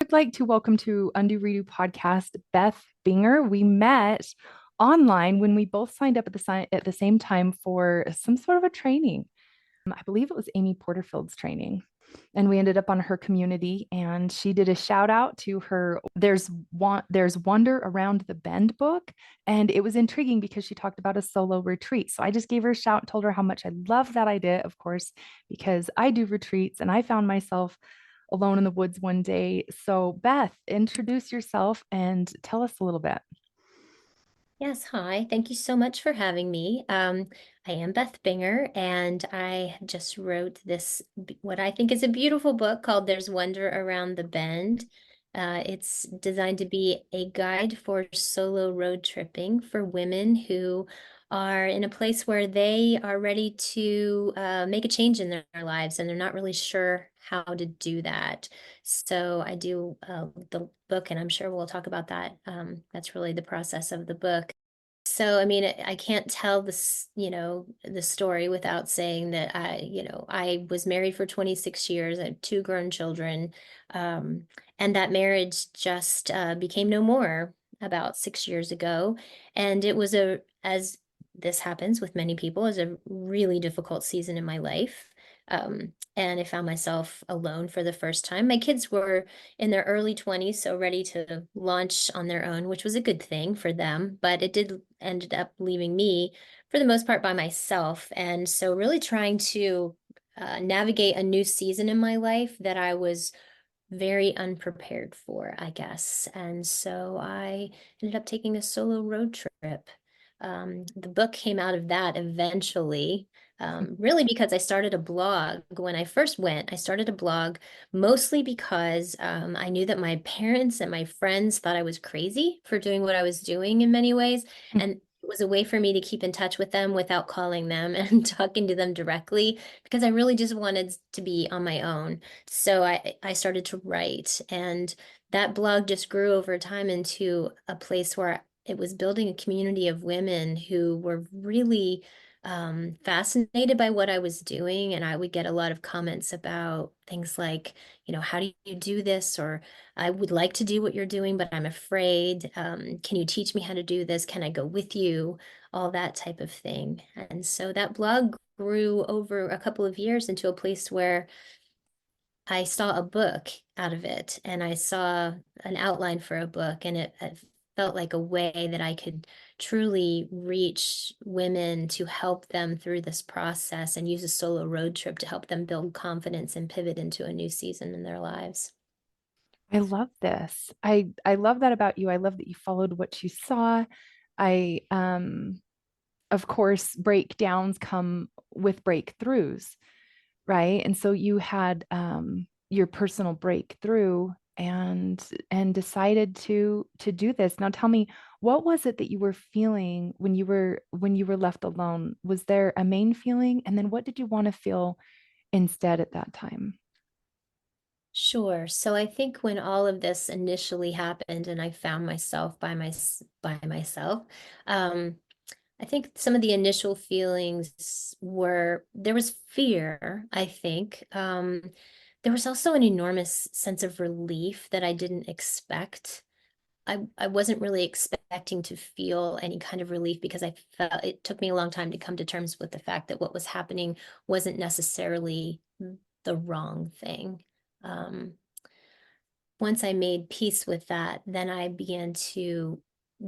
would like to welcome to Undo Redo podcast Beth Binger. We met online when we both signed up at the same time for some sort of a training. I believe it was Amy Porterfield's training. And we ended up on her community, and she did a shout out to her there's Wonder Around the Bend book. And it was intriguing because she talked about a solo retreat. So I just gave her a shout and told her how much I love that idea, of course, because I do retreats and I found myself alone in the woods one day. So, Beth, introduce yourself and tell us a little bit. Yes, hi. Thank you so much for having me. I am Beth Binger, and I just wrote what I think is a beautiful book called There's Wonder Around the Bend. It's designed to be a guide for solo road tripping for women who are in a place where they are ready to make a change in their lives, and they're not really sure how to do that. So I do the book, and I'm sure we'll talk about that. That's really the process of the book. So, I mean, I can't tell this, the story without saying that I was married for 26 years. I had two grown children, and that marriage just became no more about 6 years ago. And it was as this happens with many people, is a really difficult season in my life. And I found myself alone for the first time. My kids were in their early 20s, so ready to launch on their own, which was a good thing for them, but it did ended up leaving me for the most part by myself. And so really trying to navigate a new season in my life that I was very unprepared for, I guess. And so I ended up taking a solo road trip. The book came out of that eventually, really because I started a blog. When I first went, I started a blog mostly because I knew that my parents and my friends thought I was crazy for doing what I was doing in many ways. And it was a way for me to keep in touch with them without calling them and talking to them directly because I really just wanted to be on my own. So I started to write, and that blog just grew over time into a place where it was building a community of women who were really fascinated by what I was doing. And I would get a lot of comments about things like, how do you do this? Or I would like to do what you're doing, but I'm afraid. Can you teach me how to do this? Can I go with you? All that type of thing. And so that blog grew over a couple of years into a place where I saw a book out of it, and I saw an outline for a book, and it felt like a way that I could truly reach women to help them through this process and use a solo road trip to help them build confidence and pivot into a new season in their lives. I love this. I love that about you. I love that you followed what you saw. I of course breakdowns come with breakthroughs, right? And so you had your personal breakthrough and decided to do this. Now tell me, what was it that you were feeling when you were left alone? Was there a main feeling? And then what did you want to feel instead at that time? Sure. So I think when all of this initially happened and I found myself by myself, um, I think some of the initial feelings were there was fear, I think. There was also an enormous sense of relief that I didn't expect. I wasn't really expecting to feel any kind of relief because I felt it took me a long time to come to terms with the fact that what was happening wasn't necessarily the wrong thing. Um, Once I made peace with that, then I began to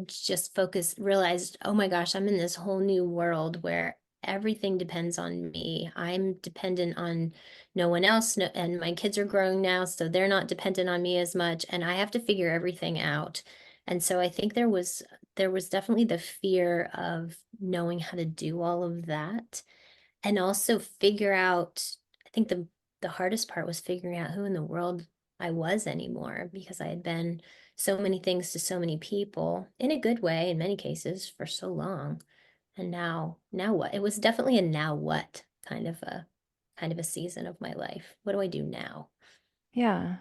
just realized, oh my gosh, I'm in this whole new world where everything depends on me. I'm dependent on no one else, no, and my kids are growing now, so they're not dependent on me as much, and I have to figure everything out. And so I think there was definitely the fear of knowing how to do all of that and also figure out, I think the hardest part was figuring out who in the world I was anymore because I had been so many things to so many people in a good way in many cases for so long. And now what? It was definitely a now what kind of a season of my life. What do I do now? Yeah.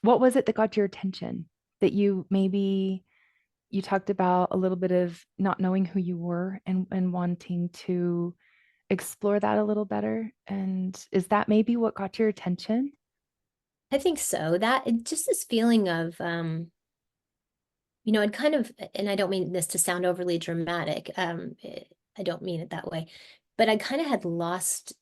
What was it that got your attention that you talked about a little bit of not knowing who you were and wanting to explore that a little better. And is that maybe what got your attention? I think so. That just this feeling of I'd kind of, and I don't mean this to sound overly dramatic. I don't mean it that way, but I kind of had lost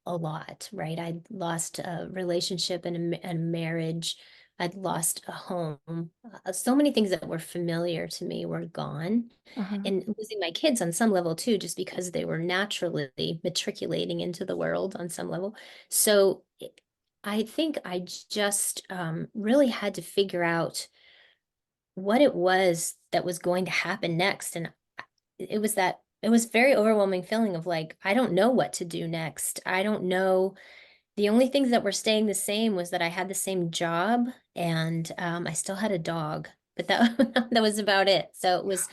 a lot, right? I'd lost a relationship and a marriage. I'd lost a home. So many things that were familiar to me were gone. Uh-huh. And losing my kids on some level too, just because they were naturally matriculating into the world on some level. So I think I just really had to figure out what it was that was going to happen next. And it was very overwhelming feeling of like, I don't know what to do next. I don't know. The only things that were staying the same was that I had the same job and I still had a dog, but that that was about it. So it was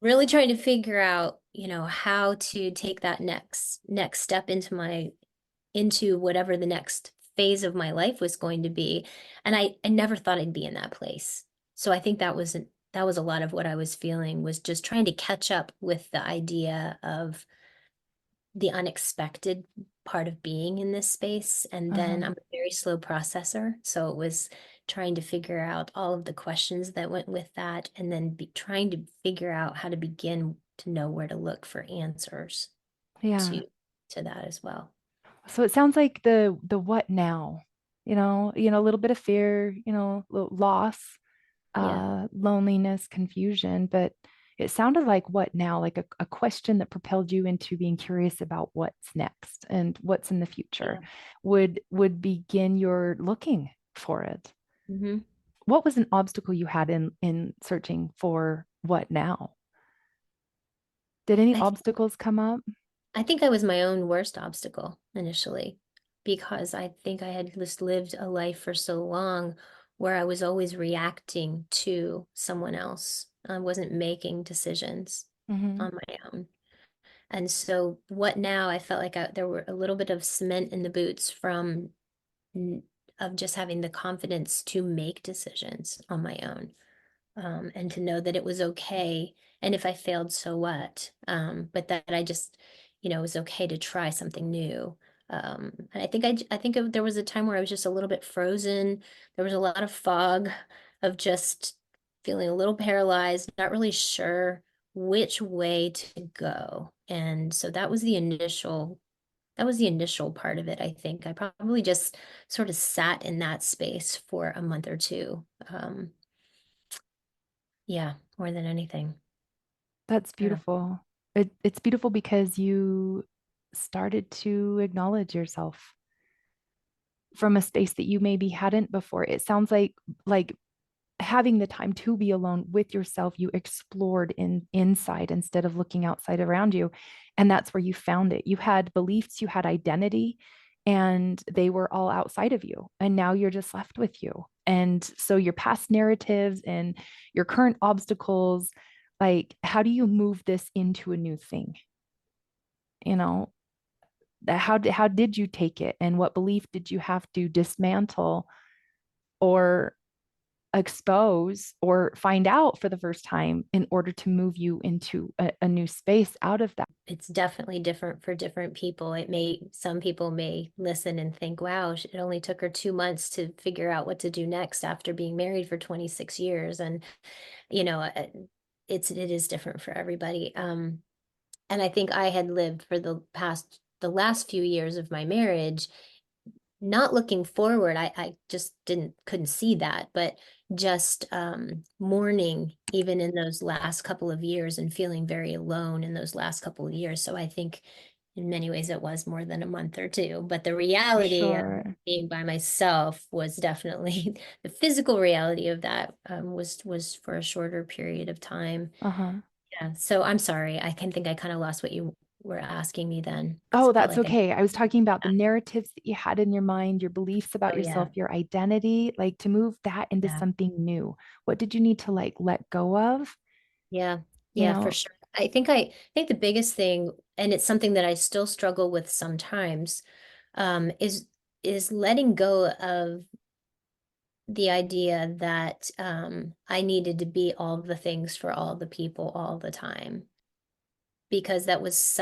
really trying to figure out, how to take that next step into whatever the next phase of my life was going to be. And I never thought I'd be in that place. So I think that was a lot of what I was feeling was just trying to catch up with the idea of the unexpected part of being in this space. And then Uh-huh. I'm a very slow processor. So it was trying to figure out all of the questions that went with that and then trying to figure out how to begin to know where to look for answers Yeah. to to that as well. So it sounds like the what now, a little bit of fear, loss, Yeah. loneliness, confusion, but it sounded like what now, like a question that propelled you into being curious about what's next and what's in the future Yeah. would begin your looking for it. Hmm. What was an obstacle you had in searching for what now? Did any I think obstacles come up? I think I was my own worst obstacle initially because I think I had just lived a life for so long where I was always reacting to someone else. I wasn't making decisions Hmm. on my own. And so what now I felt like there were a little bit of cement in the boots from n- of just having the confidence to make decisions on my own, and to know that it was okay. And if I failed, so what? But that I just, it was okay to try something new. And I think there was a time where I was just a little bit frozen. There was a lot of fog of just feeling a little paralyzed, not really sure which way to go. And so that was the initial part of it, I think. I probably just sort of sat in that space for a month or two. Yeah, more than anything. That's Yeah. beautiful. It's beautiful because you started to acknowledge yourself from a space that you maybe hadn't before. It sounds like having the time to be alone with yourself, you explored inside instead of looking outside around you. And that's where you found it. You had beliefs, you had identity, and they were all outside of you. And now you're just left with you. And so your past narratives and your current obstacles, like, how do you move this into a new thing? You know, how did you take it? And what belief did you have to dismantle or expose or find out for the first time in order to move you into a new space out of that? It's definitely different for different people. Some people may listen and think, wow, it only took her 2 months to figure out what to do next after being married for 26 years. And, you know, uh, it is different for everybody. And I think I had lived for the last few years of my marriage not looking forward. I just couldn't see that, but just mourning even in those last couple of years and feeling very alone in those last couple of years. So I think in many ways it was more than a month or two, but the For reality of sure. being by myself was definitely the physical reality of that, was for a shorter period of time. Uh-huh. Yeah. So I'm sorry. I can think I kind of lost what you were asking me then because Oh, I felt that's like I, okay. I was talking about the narratives that you had in your mind, your beliefs about oh yourself, yeah. your identity, like to move that into Yeah. something new. What did you need to like let go of? Yeah, You yeah, for know, sure. I think the biggest thing, and it's something that I still struggle with sometimes, um, is is letting go of the idea that I needed to be all the things for all the people all the time. Because that was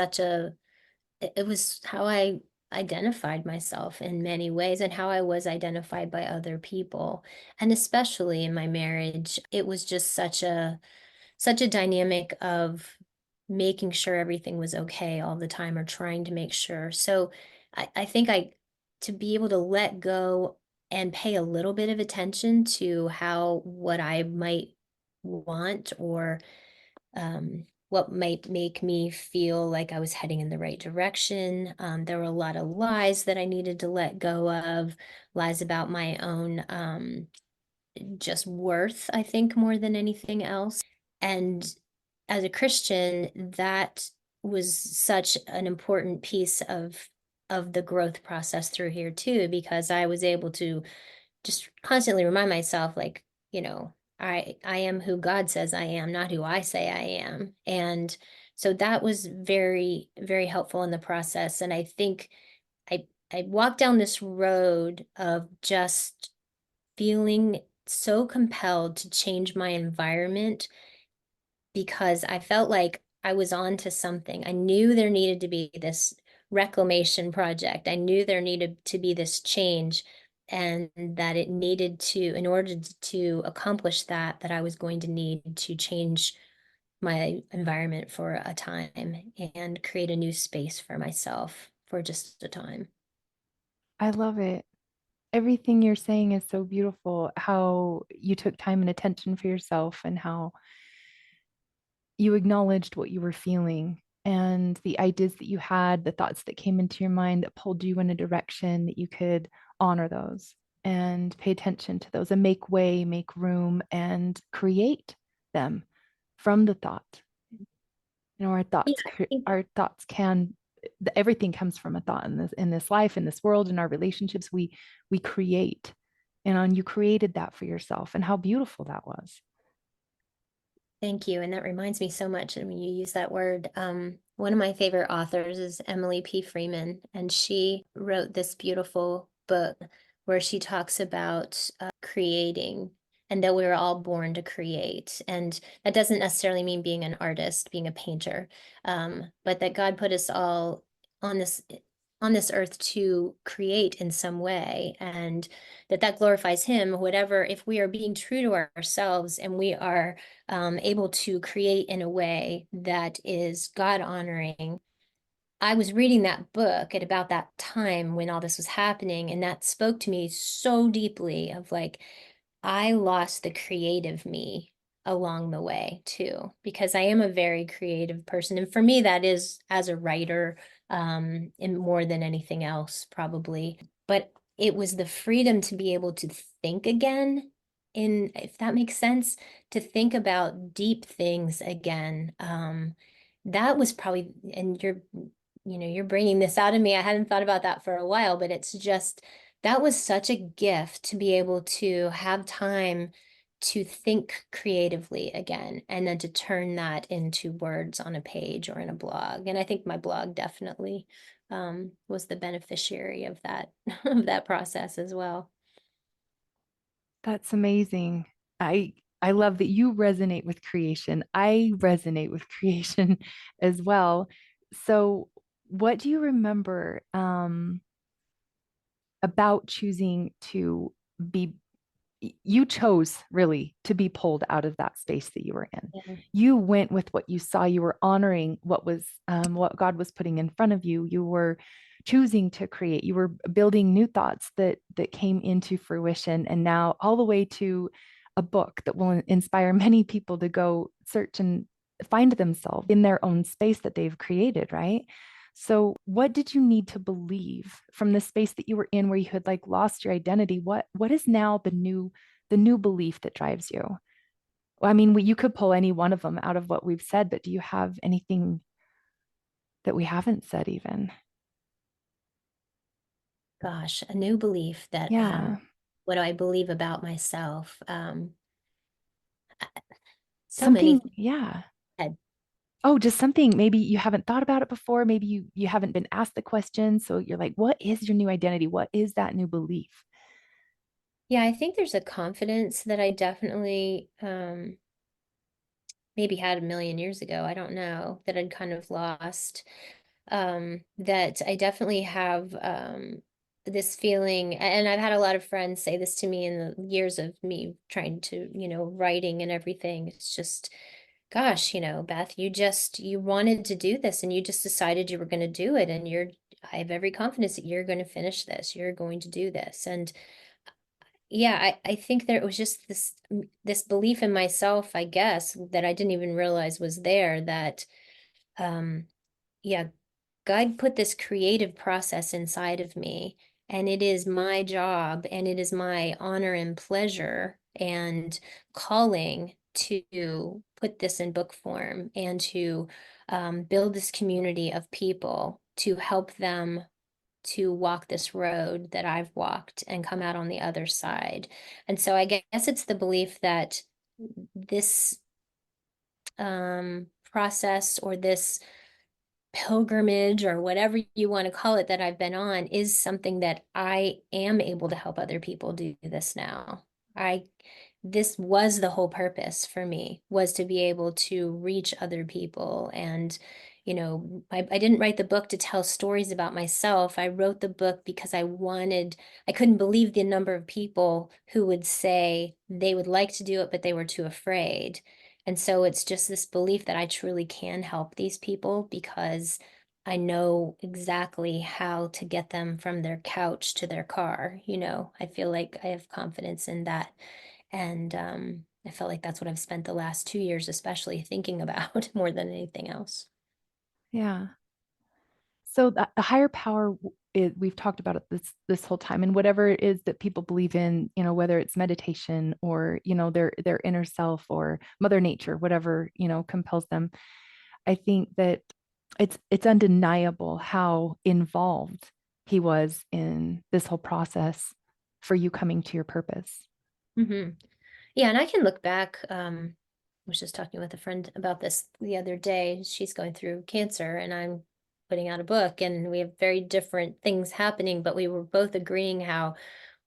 it was how I identified myself in many ways and how I was identified by other people. And especially in my marriage, it was just such a dynamic of making sure everything was okay all the time or trying to make sure. So I think to be able to let go and pay a little bit of attention to how what I might want or what might make me feel like I was heading in the right direction. There were a lot of lies that I needed to let go of, lies about my own just worth, I think, more than anything else. And as a Christian, that was such an important piece of the growth process through here too, because I was able to just constantly remind myself, like, I am who God says I am, not who I say I am. And so that was very, very helpful in the process. And I think I walked down this road of just feeling so compelled to change my environment because I felt like I was on to something. I knew there needed to be this reclamation project. I knew there needed to be this change and that it needed to, in order to accomplish that, that I was going to need to change my environment for a time and create a new space for myself for just a time. I love it. Everything you're saying is so beautiful. How you took time and attention for yourself and how you acknowledged what you were feeling and the ideas that you had, the thoughts that came into your mind that pulled you in a direction that you could honor those and pay attention to those and make way, make room, and create them from the thought. You know, Yeah, I think our thoughts can everything comes from a thought in this life, in this world, in our relationships. We create, and you created that for yourself, and how beautiful that was. Thank you. And that reminds me so much. I mean, you use that word. One of my favorite authors is Emily P. Freeman, and she wrote this beautiful book where she talks about creating and that we're all born to create. And that doesn't necessarily mean being an artist, being a painter, but that God put us all on this earth to create in some way, and that glorifies Him. Whatever, if we are being true to ourselves and we are able to create in a way that is God honoring. I was reading that book at about that time when all this was happening, and that spoke to me so deeply of like, I lost the creative me along the way too, because I am a very creative person. And for me, that is as a writer, and more than anything else, probably. But it was the freedom to be able to think again, in, if that makes sense, to think about deep things again. That was probably, and you're bringing this out of me. I hadn't thought about that for a while, but it's just that was such a gift to be able to have time to think creatively again and then to turn that into words on a page or in a blog. And I think my blog definitely was the beneficiary of that of that process as well. That's amazing. I love that you resonate with creation. I resonate with creation as well. So, what do you remember about choosing to be you chose really to be pulled out of that space that you were in. Yeah. You went with what you saw. You were honoring what God was putting in front of you. You were choosing to create. You were building new thoughts that came into fruition, and now all the way to a book that will inspire many people to go search and find themselves in their own space that they've created, right? So, what did you need to believe from the space that you were in where you had like lost your identity? What is now the new belief that drives you? Well, I mean, you could pull any one of them out of what we've said, but do you have anything that we haven't said even? Gosh, a new belief that Yeah. what do I believe about myself? So many Something, things. yeah. That- Oh, just something maybe you haven't thought about it before. Maybe you haven't been asked the question. So you're like, what is your new identity? What is that new belief? Yeah, I think there's a confidence that I definitely maybe had a million years ago. I don't know, that I'd kind of lost. that I definitely have this feeling, and I've had a lot of friends say this to me in the years of me trying to, writing and everything. It's just, gosh, Beth, you wanted to do this and you just decided you were going to do it. And I have every confidence that you're going to finish this. You're going to do this. And yeah, I think there was just this belief in myself, I guess, that I didn't even realize was there that, um, yeah, God put this creative process inside of me, and it is my job and it is my honor and pleasure and calling to put this in book form and to build this community of people to help them to walk this road that I've walked and come out on the other side. And so I guess it's the belief that this process or this pilgrimage or whatever you want to call it that I've been on is something that I am able to help other people do this now. I This was the whole purpose for me, was to be able to reach other people. And I didn't write the book to tell stories about myself. I wrote the book because I couldn't believe the number of people who would say they would like to do it, but they were too afraid. And so it's just this belief that I truly can help these people because I know exactly how to get them from their couch to their car. I feel like I have confidence in that. And I felt like that's what I've spent the last 2 years, especially thinking about more than anything else. Yeah. So the higher power is, we've talked about it this whole time, and whatever it is that people believe in, whether it's meditation or, their inner self or Mother Nature, whatever, compels them. I think that it's undeniable how involved he was in this whole process for you coming to your purpose. Hmm. Yeah, and I can look back. I was just talking with a friend about this the other day. She's going through cancer, and I'm putting out a book, and we have very different things happening, but we were both agreeing how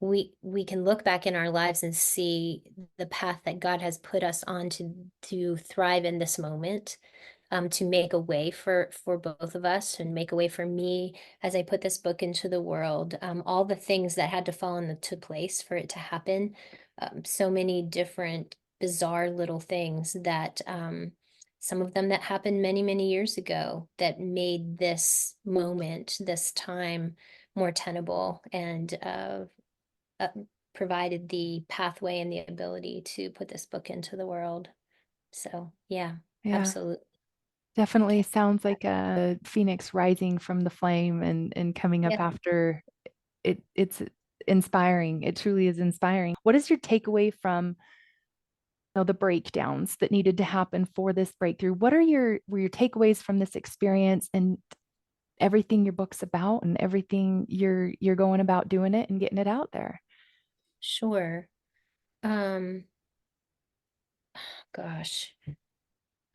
we can look back in our lives and see the path that God has put us on to thrive in this moment, to make a way for both of us and make a way for me as I put this book into the world. All the things that had to fall into place for it to happen, so many different bizarre little things that some of them that happened many, many years ago that made this moment, this time more tenable and uh, provided the pathway and the ability to put this book into the world. So, yeah, Yeah, absolutely. definitely Can't. sounds like a phoenix rising from the flame and coming up Yeah, after it. It's inspiring. It truly is inspiring. What is your takeaway from the breakdowns that needed to happen for this breakthrough? What are your takeaways from this experience and everything your book's about and everything you're going about doing it and getting it out there? sure. Um, Gosh,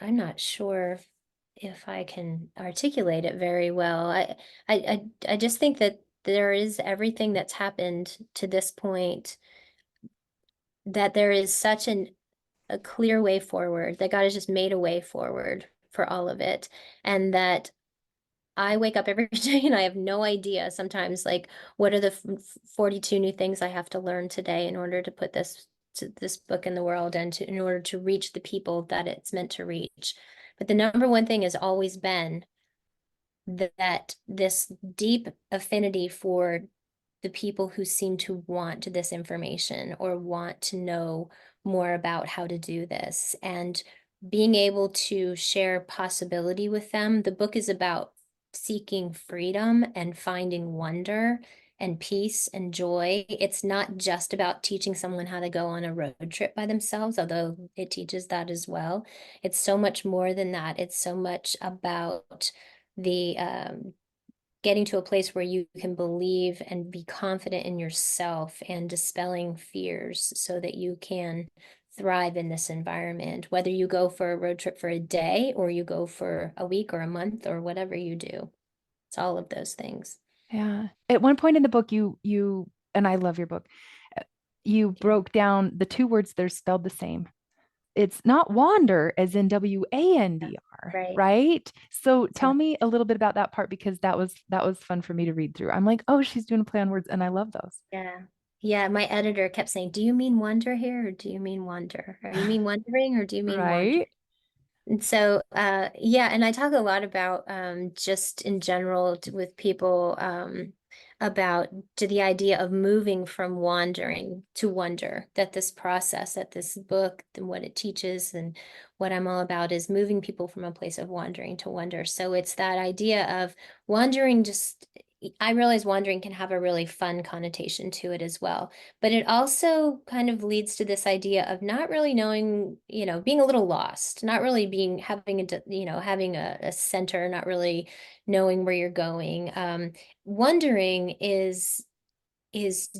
I'm not sure if I can articulate it very well. I just think that there is everything that's happened to this point, that there is such a clear way forward, that God has just made a way forward for all of it. And that I wake up every day and I have no idea sometimes, like, what are the 42 new things I have to learn today in order to put this book in the world and in order to reach the people that it's meant to reach. But the number one thing has always been that this deep affinity for the people who seem to want this information or want to know more about how to do this, and being able to share possibility with them. The book is about seeking freedom and finding wonder and peace and joy. It's not just about teaching someone how to go on a road trip by themselves, although it teaches that as well. It's so much more than that. It's so much about the getting to a place where you can believe and be confident in yourself and dispelling fears so that you can thrive in this environment, whether you go for a road trip for a day or you go for a week or a month or whatever you do. It's all of those things. Yeah. At one point in the book, you and I love your book. You Thank you. broke down the two words that are spelled the same. it's not wander as in WANDR, Right. right? So tell Yeah. me a little bit about that part because that was fun for me to read through. I'm like, oh, she's doing a play on words, and I love those. Yeah. Yeah. My editor kept saying, do you mean wonder here or do you mean wonder? Or you mean wondering or do you mean wander? Right? And so, yeah, and I talk a lot about just in general with people about to the idea of moving from wandering to wonder, that this process, that this book and what it teaches and what I'm all about is moving people from a place of wandering to wonder. So it's that idea of wandering just, I realize wandering can have a really fun connotation to it as well. But it also kind of leads to this idea of not really knowing, being a little lost, not really being having having a center, not really knowing where you're going. Wondering is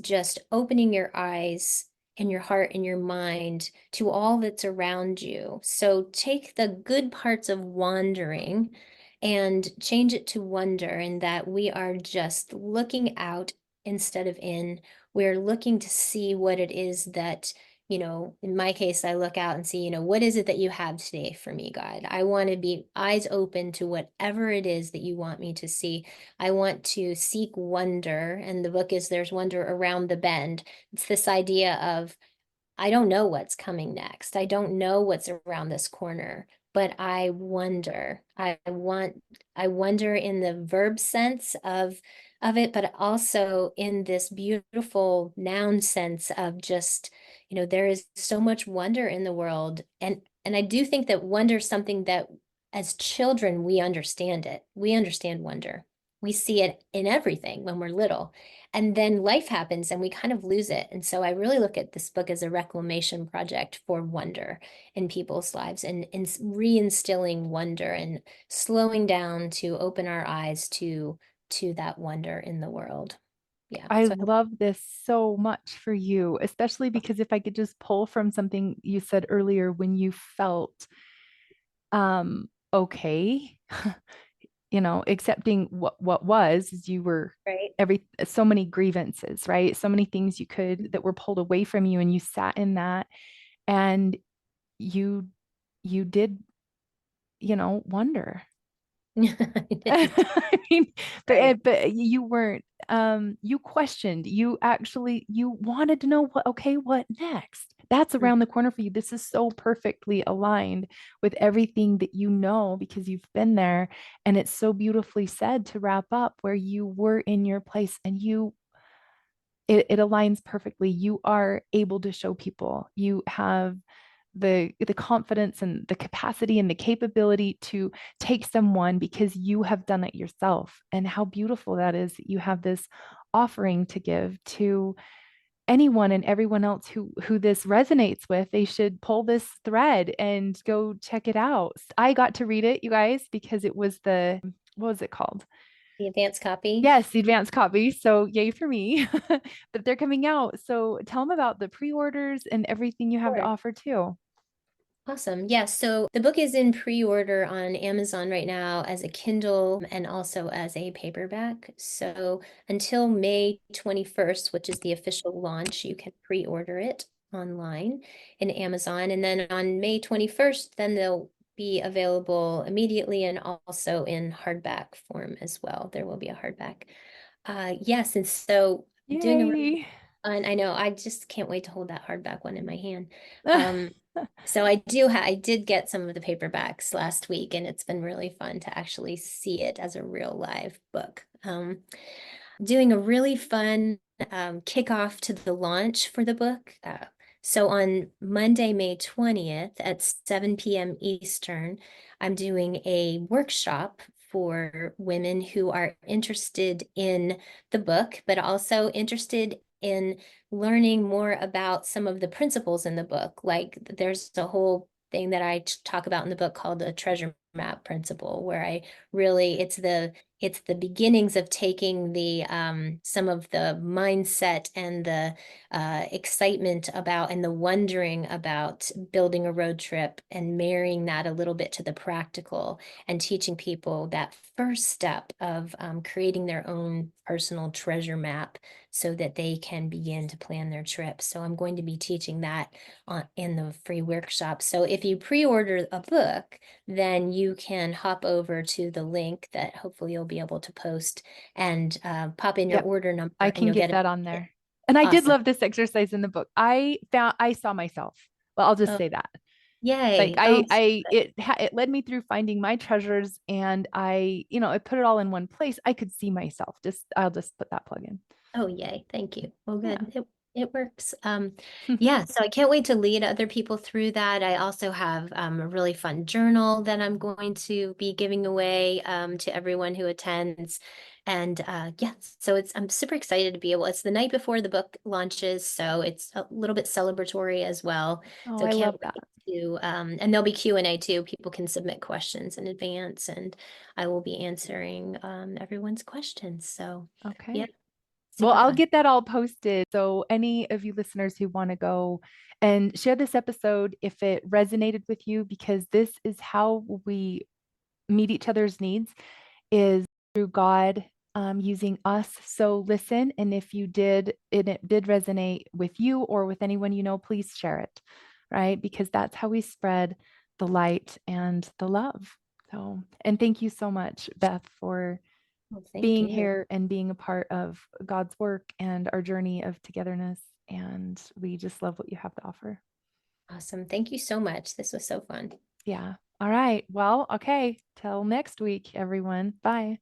just opening your eyes and your heart and your mind to all that's around you. So take the good parts of wandering and change it to wonder, in that we are just looking out instead of in. We're looking to see what it is that, in my case, I look out and see, what is it that you have today for me, God? I want to be eyes open to whatever it is that you want me to see. I want to seek wonder, and the book is There's Wonder Around the Bend. It's this idea of I don't know what's coming next. I don't know what's around this corner, but I wonder. I wonder in the verb sense of it, but also in this beautiful noun sense of just, there is so much wonder in the world. And I do think that wonder is something that as children we understand it. We understand wonder. We see it in everything when we're little. And then life happens and we kind of lose it. And so I really look at this book as a reclamation project for wonder in people's lives, and reinstilling wonder and slowing down to open our eyes to that wonder in the world. Yeah. I So I hope. love this so much for you, especially because if I could just pull from something you said earlier when you felt okay, accepting what was is you were Right. every so many grievances, right? So many things you could that were pulled away from you and you sat in that and you you did, wonder. I mean, Right. but you weren't you questioned, you actually you wanted to know what next? That's Mm. around the corner for you. This is so perfectly aligned with everything that you know because you've been there. And it's so beautifully said to wrap up where you were in your place and it aligns perfectly. You are able to show people. You have the confidence and the capacity and the capability to take someone because you have done it yourself. And how beautiful that is that you have this offering to give to anyone and everyone else who this resonates with. They should pull this thread and go check it out. I got to read it, you guys, because it was the what was it called? The advanced copy. Yes, the advanced copy. So yay for me. But they're coming out. So tell them about the pre-orders and everything you have to Sure. offer too. Awesome. Yeah, so the book is in pre-order on Amazon right now as a Kindle and also as a paperback. So until May 21st, which is the official launch, you can pre-order it online in Amazon. And then on May 21st, then they'll be available immediately and also in hardback form as well. There will be a hardback. Yes, and so doing a really Yay. fun, I know, I just can't wait to hold that hardback one in my hand. So I did get some of the paperbacks last week, and it's been really fun to actually see it as a real live book. Doing a really fun kickoff to the launch for the book. So on Monday, May 20th at 7 p.m. Eastern, I'm doing a workshop for women who are interested in the book, but also interested in learning more about some of the principles in the book. Like there's a whole thing that I talk about in the book called the treasure map principle, where I really, it's the beginnings of taking the some of the mindset and the excitement about and the wondering about building a road trip and marrying that a little bit to the practical and teaching people that first step of creating their own personal treasure map so that they can begin to plan their trip. So I'm going to be teaching that in the free workshop. So if you pre-order a book, then you can hop over to the link that hopefully you'll be able to post and pop in your Yep, order I number and can you'll get get that on it. there. And I did Awesome. love this exercise in the book. I saw myself. Well, I'll just Oh, say that. Like yay. Oh, it led me through finding my treasures, and I put it all in one place. I could see myself. I'll just put that plug in. oh, yay. Thank you. Well, Yeah. good. It works. Yeah, so I can't wait to lead other people through that. I also have a really fun journal that I'm going to be giving away to everyone who attends. And yeah, so I'm super excited to be it's the night before the book launches, so it's a little bit celebratory as well. Oh, So I can't love that. wait to and there'll be Q&A too. People can submit questions in advance and I will be answering everyone's questions. So yeah. Okay. Well, Super I'll fun. get that all posted. So, any of you listeners who want to go and share this episode if it resonated with you, because this is how we meet each other's needs, is through God using us. So, listen. And if it did resonate with you or with anyone you know, please share it, right? Because that's how we spread the light and the love. So, and thank you so much, Beth, for Well, thank being you. here and being a part of God's work and our journey of togetherness. And we just love what you have to offer. Awesome. Thank you so much. This was so fun. Yeah. All right. Well, okay. Till next week, everyone. Bye.